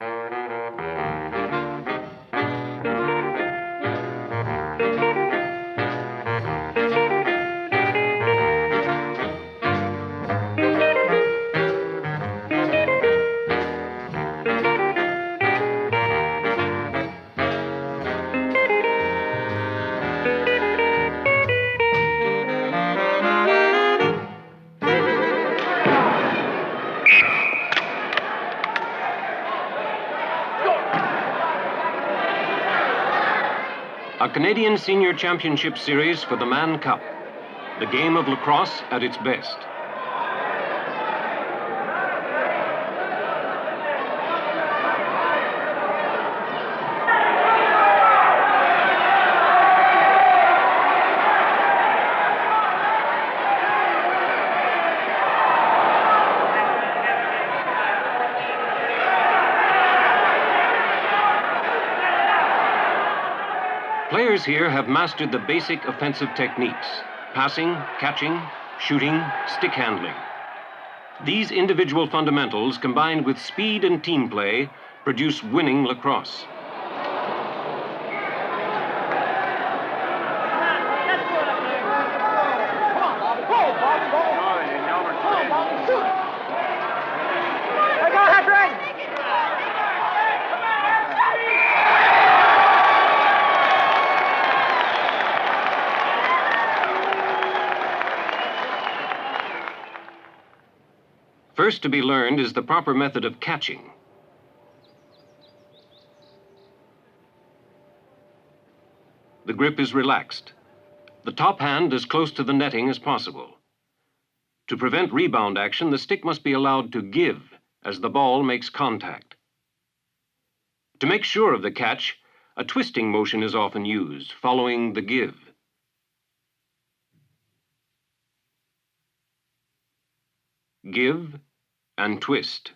A Canadian Senior Championship Series for the Mann Cup. The game of lacrosse at its best. Players here have mastered the basic offensive techniques: passing, catching, shooting, stick handling. These individual fundamentals, combined with speed and team play, produce winning lacrosse. First to be learned is the proper method of catching. The grip is relaxed. The top hand as close to the netting as possible. To prevent rebound action, the stick must be allowed to give as the ball makes contact. To make sure of the catch, a twisting motion is often used, following the give. Give and twist.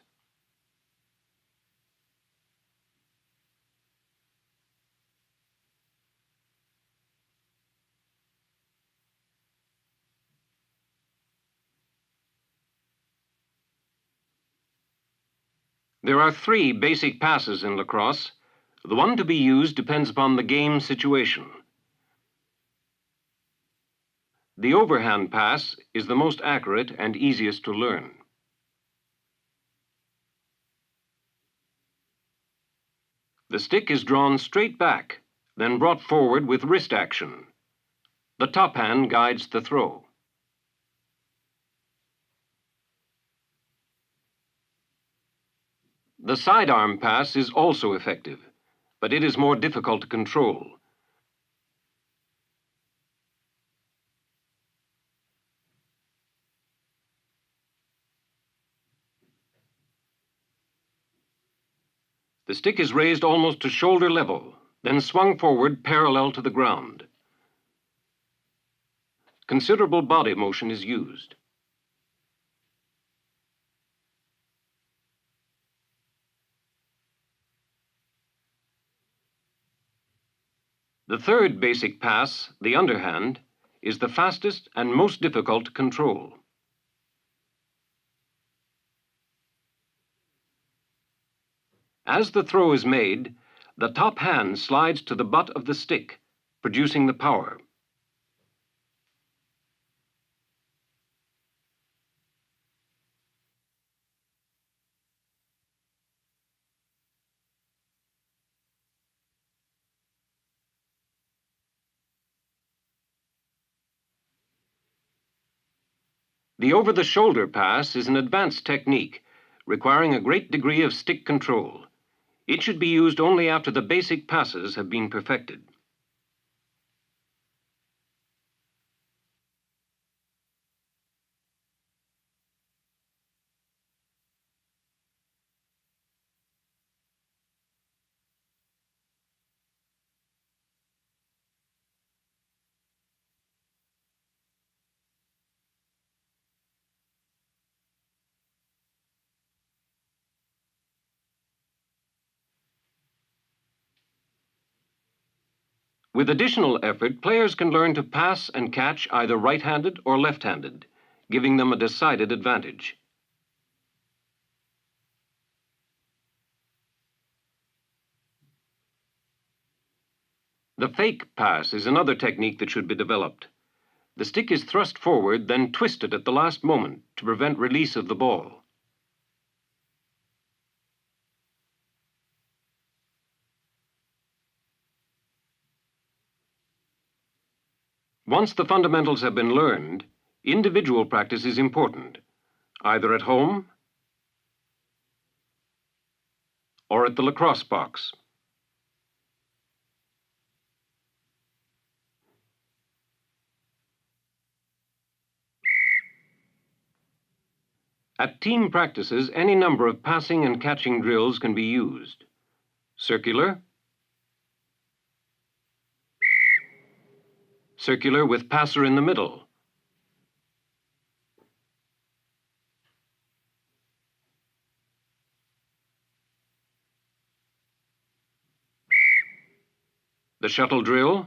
There are 3 basic passes in lacrosse. The one to be used depends upon the game situation. The overhand pass is the most accurate and easiest to learn. The stick is drawn straight back, then brought forward with wrist action. The top hand guides the throw. The sidearm pass is also effective, but it is more difficult to control. The stick is raised almost to shoulder level, then swung forward parallel to the ground. Considerable body motion is used. The third basic pass, the underhand, is the fastest and most difficult to control. As the throw is made, the top hand slides to the butt of the stick, producing the power. The over-the-shoulder pass is an advanced technique, requiring a great degree of stick control. It should be used only after the basic passes have been perfected. With additional effort, players can learn to pass and catch either right-handed or left-handed, giving them a decided advantage. The fake pass is another technique that should be developed. The stick is thrust forward, then twisted at the last moment to prevent release of the ball. Once the fundamentals have been learned, individual practice is important, either at home or at the lacrosse box. At team practices, any number of passing and catching drills can be used. Circular, circular with passer in the middle, the shuttle drill,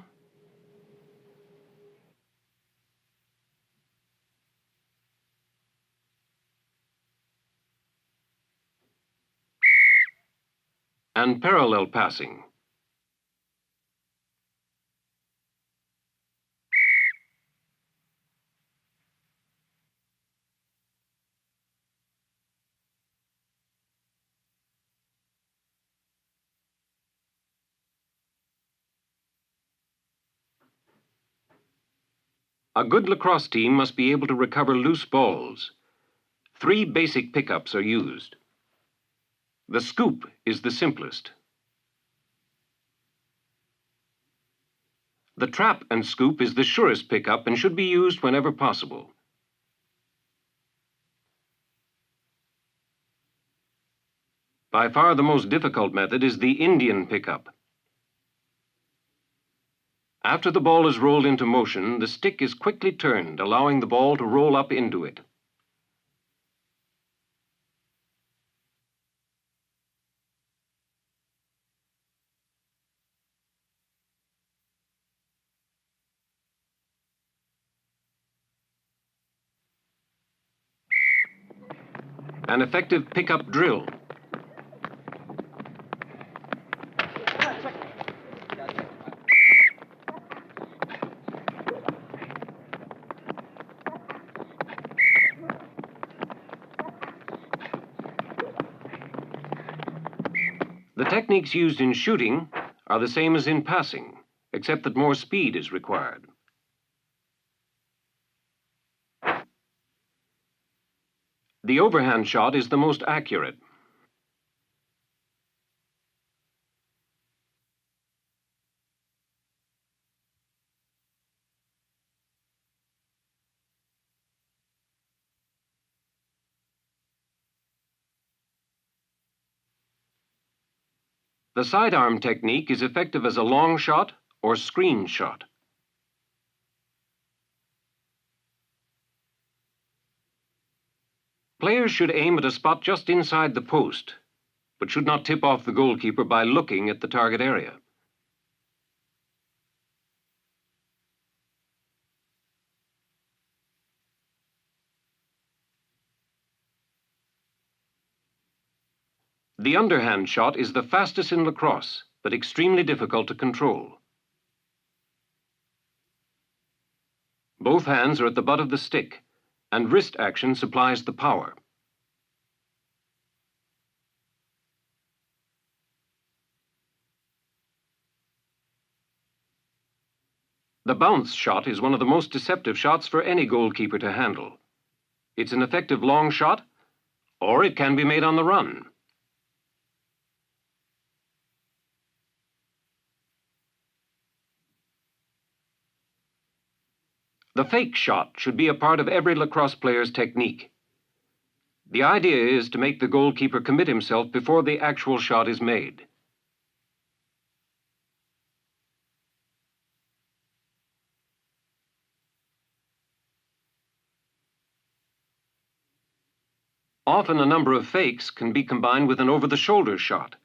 and parallel passing. A good lacrosse team must be able to recover loose balls. 3 basic pickups are used. The scoop is the simplest. The trap and scoop is the surest pickup and should be used whenever possible. By far the most difficult method is the Indian pickup. After the ball is rolled into motion, the stick is quickly turned, allowing the ball to roll up into it. An effective pickup drill. The techniques used in shooting are the same as in passing, except that more speed is required. The overhand shot is the most accurate. The sidearm technique is effective as a long shot or screen shot. Players should aim at a spot just inside the post, but should not tip off the goalkeeper by looking at the target area. The underhand shot is the fastest in lacrosse, but extremely difficult to control. Both hands are at the butt of the stick, and wrist action supplies the power. The bounce shot is one of the most deceptive shots for any goalkeeper to handle. It's an effective long shot, or it can be made on the run. The fake shot should be a part of every lacrosse player's technique. The idea is to make the goalkeeper commit himself before the actual shot is made. Often a number of fakes can be combined with an over-the-shoulder shot.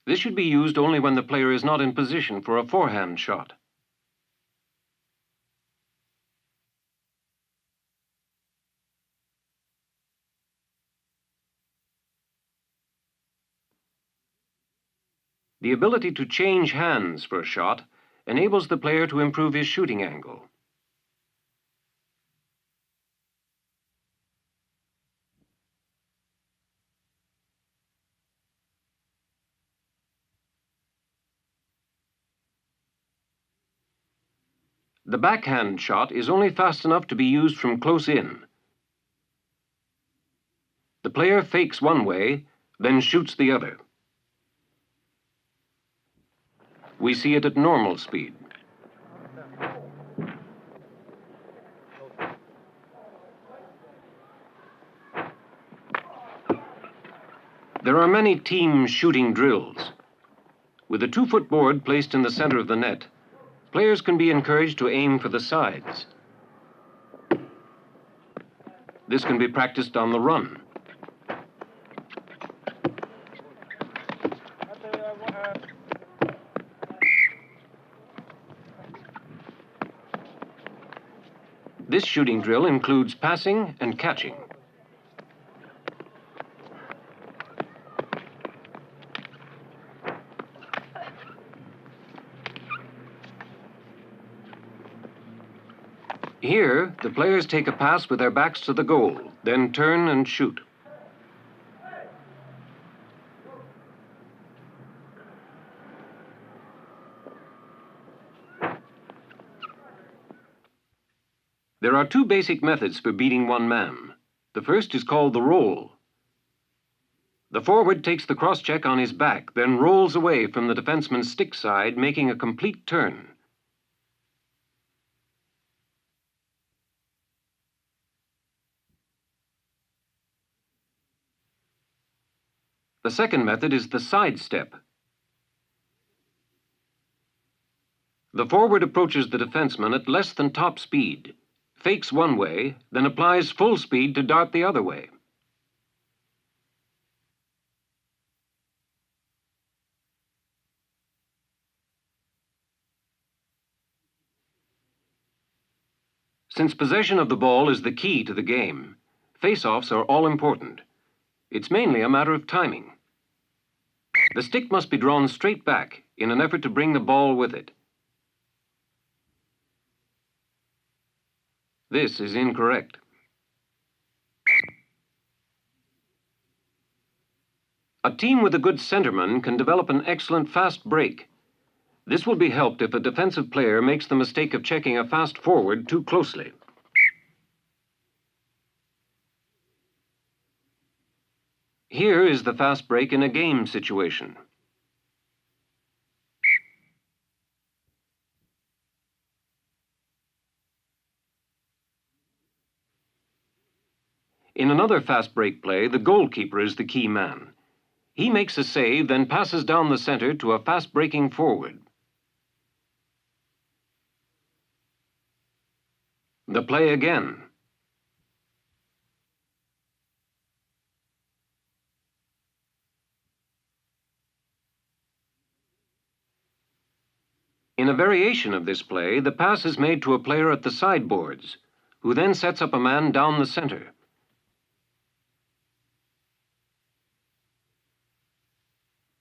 This should be used only when the player is not in position for a forehand shot. The ability to change hands for a shot enables the player to improve his shooting angle. The backhand shot is only fast enough to be used from close in. The player fakes one way, then shoots the other. We see it at normal speed. There are many team shooting drills. With a 2-foot board placed in the center of the net, players can be encouraged to aim for the sides. This can be practiced on the run. This shooting drill includes passing and catching. Here, the players take a pass with their backs to the goal, then turn and shoot. There are 2 basic methods for beating one man. The first is called the roll. The forward takes the cross-check on his back, then rolls away from the defenseman's stick side, making a complete turn. The second method is the sidestep. The forward approaches the defenseman at less than top speed, fakes one way, then applies full speed to dart the other way. Since possession of the ball is the key to the game, face-offs are all important. It's mainly a matter of timing. The stick must be drawn straight back in an effort to bring the ball with it. This is incorrect. A team with a good centerman can develop an excellent fast break. This will be helped if a defensive player makes the mistake of checking a fast forward too closely. Here is the fast break in a game situation. In another fast break play, the goalkeeper is the key man. He makes a save, then passes down the center to a fast breaking forward. The play again. In a variation of this play, the pass is made to a player at the sideboards, who then sets up a man down the center.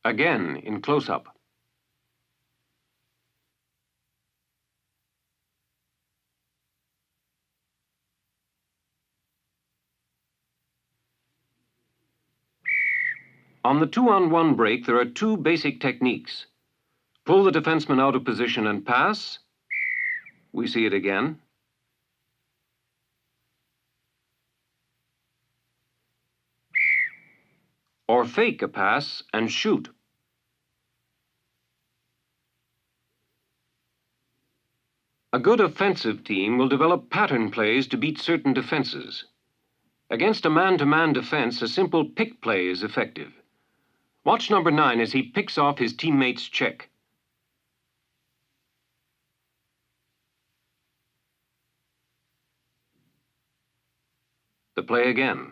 Again in close-up. On the 2-on-1 break, there are 2 basic techniques. Pull the defenseman out of position and pass. We see it again. Or fake a pass and shoot. A good offensive team will develop pattern plays to beat certain defenses. Against a man-to-man defense, a simple pick play is effective. Watch number 9 as he picks off his teammate's check. The play again.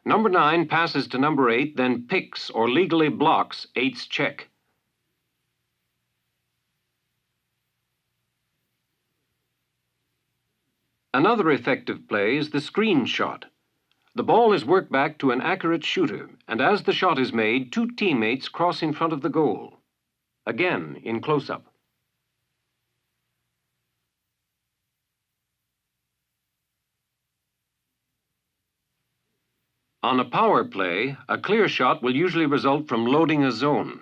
Number 9 passes to number 8, then picks or legally blocks 8's check. Another effective play is the screen shot. The ball is worked back to an accurate shooter, and as the shot is made, two teammates cross in front of the goal. Again, in close-up. On a power play, a clear shot will usually result from loading a zone.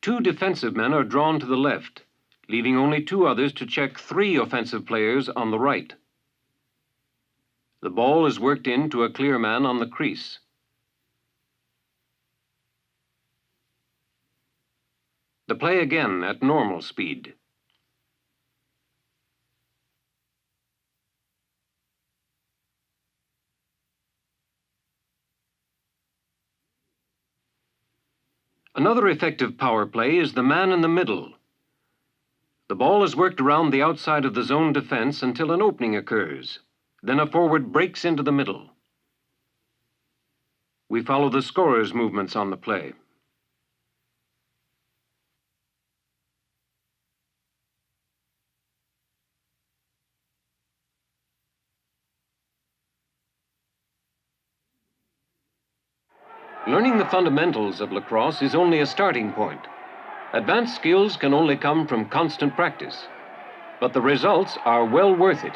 Two defensive men are drawn to the left, leaving only two others to check three offensive players on the right. The ball is worked in to a clear man on the crease. The play again at normal speed. Another effective power play is the man in the middle. The ball is worked around the outside of the zone defense until an opening occurs. Then a forward breaks into the middle. We follow the scorer's movements on the play. Learning the fundamentals of lacrosse is only a starting point. Advanced skills can only come from constant practice, but the results are well worth it.